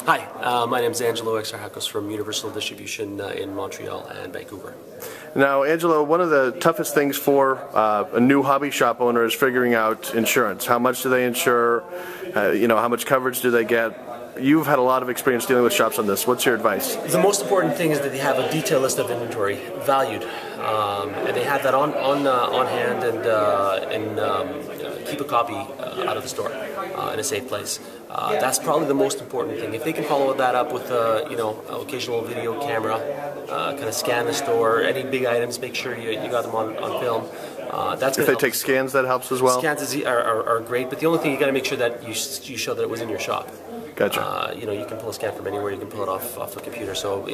Hi, my name is Angelo Exarchakos from Universal Distribution in Montreal and Vancouver. Now, Angelo, one of the toughest things for a new hobby shop owner is figuring out insurance. How much do they insure? How much coverage do they get? You've had a lot of experience dealing with shops on this. What's your advice? The most important thing is that they have a detailed list of inventory, valued, and they have that on hand and keep a copy out of the store in a safe place. That's probably the most important thing. If they can follow that up with occasional video camera, kind of scan the store, any big items, make sure you got them on film. That's if they take scans, that helps as well. Scans are great, but the only thing you got to make sure that you show that it was in your shop. Gotcha. You can pull a scan from anywhere. You can pull it off the computer. So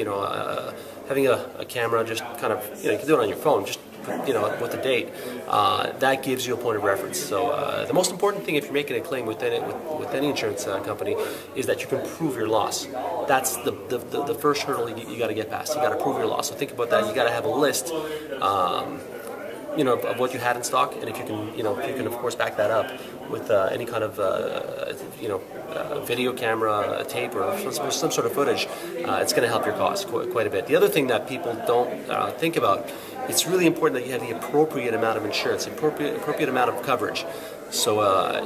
having a camera, just kind of you can do it on your phone, just with the date. That gives you a point of reference. So the most important thing if you're making a claim with any insurance company is that you can prove your loss. That's the first hurdle you got to get past. You got to prove your loss. So think about that. You got to have a list. Of what you had in stock, and if you can, of course, back that up with any kind of, video camera, tape, or some sort of footage, it's going to help your cause quite a bit. The other thing that people don't think about, it's really important that you have the appropriate amount of insurance, appropriate amount of coverage. So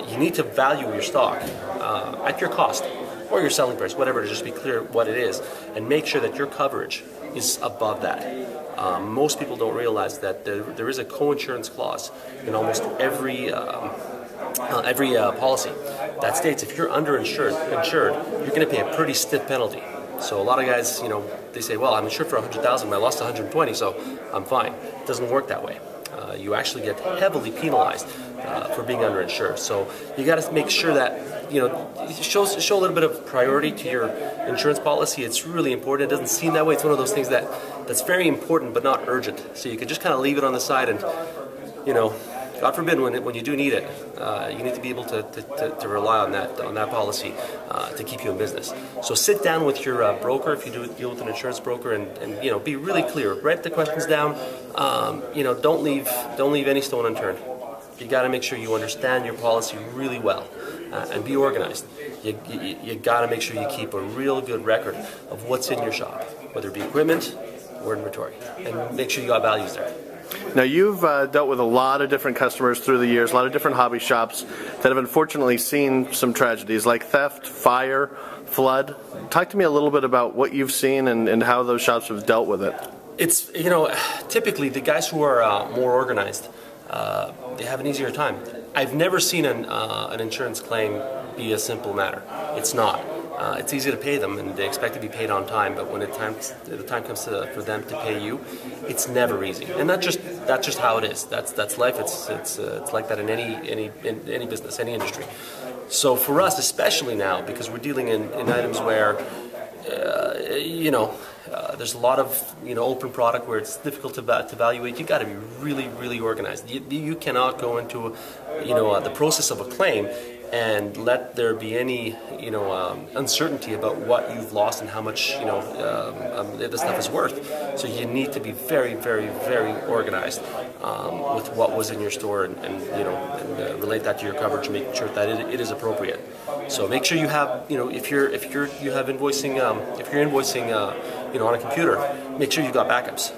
you need to value your stock at your cost, or your selling price, whatever, to just be clear what it is, and make sure that your coverage is above that. Most people don't realize that there is a coinsurance clause in almost every policy that states if you're underinsured, you're going to pay a pretty stiff penalty. So a lot of guys, they say, well, I'm insured for $100,000, I lost $120, so I'm fine. It doesn't work that way. You actually get heavily penalized for being underinsured. So you got to make sure that show a little bit of priority to your insurance policy. It's really important. It doesn't seem that way. It's one of those things that's very important but not urgent. So you can just kind of leave it on the side, and God forbid when you do need it, you need to be able to rely on that policy to keep you in business. So sit down with your broker if you deal with an insurance broker, and be really clear. Write the questions down. Don't leave any stone unturned. You got to make sure you understand your policy really well and be organized. You got to make sure you keep a real good record of what's in your shop, whether it be equipment or inventory, and make sure you got values there. Now, you've dealt with a lot of different customers through the years, a lot of different hobby shops that have unfortunately seen some tragedies like theft, fire, flood. Talk to me a little bit about what you've seen and how those shops have dealt with it. It's, typically the guys who are more organized, they have an easier time. I've never seen an insurance claim be a simple matter. It's not. It's easy to pay them, and they expect to be paid on time. But when the time comes for them to pay you, it's never easy. And that's just how it is. That's life. It's like that in any business, any industry. So for us, especially now, because we're dealing in items where there's a lot of open product where it's difficult to evaluate. You got to be really, really organized. You cannot go into the process of a claim and let there be any uncertainty about what you've lost and how much the stuff is worth. So you need to be very, very, very organized with what was in your store, and relate that to your coverage, and make sure that it is appropriate. So make sure you have if you're invoicing on a computer, make sure you got backups.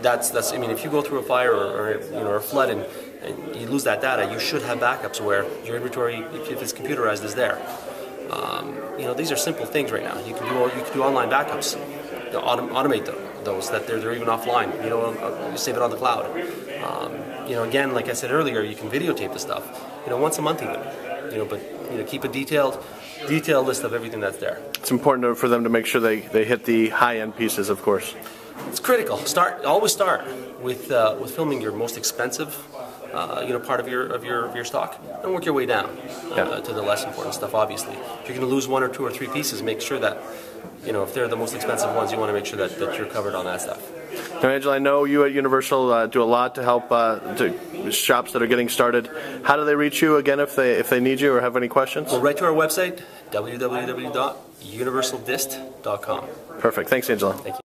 That's if you go through a fire or a flood and you lose that data, you should have backups where your inventory, if it's computerized, is there. These are simple things right now. You can do online backups, automate those that they're even offline. You save it on the cloud. Again, like I said earlier, you can videotape the stuff. Once a month even. But keep a detailed list of everything that's there. It's important for them to make sure they hit the high-end pieces, of course. It's critical. Always start with filming your most expensive part of your stock, and work your way down to the less important stuff. Obviously, if you're going to lose 1 or 2 or 3 pieces, make sure that if they're the most expensive ones, you want to make sure that you're covered on that stuff. Now, Angela, I know you at Universal do a lot to help to shops that are getting started. How do they reach you again if they need you or have any questions? Well, right to our website, www.universaldist.com. Perfect. Thanks, Angela. Thank you.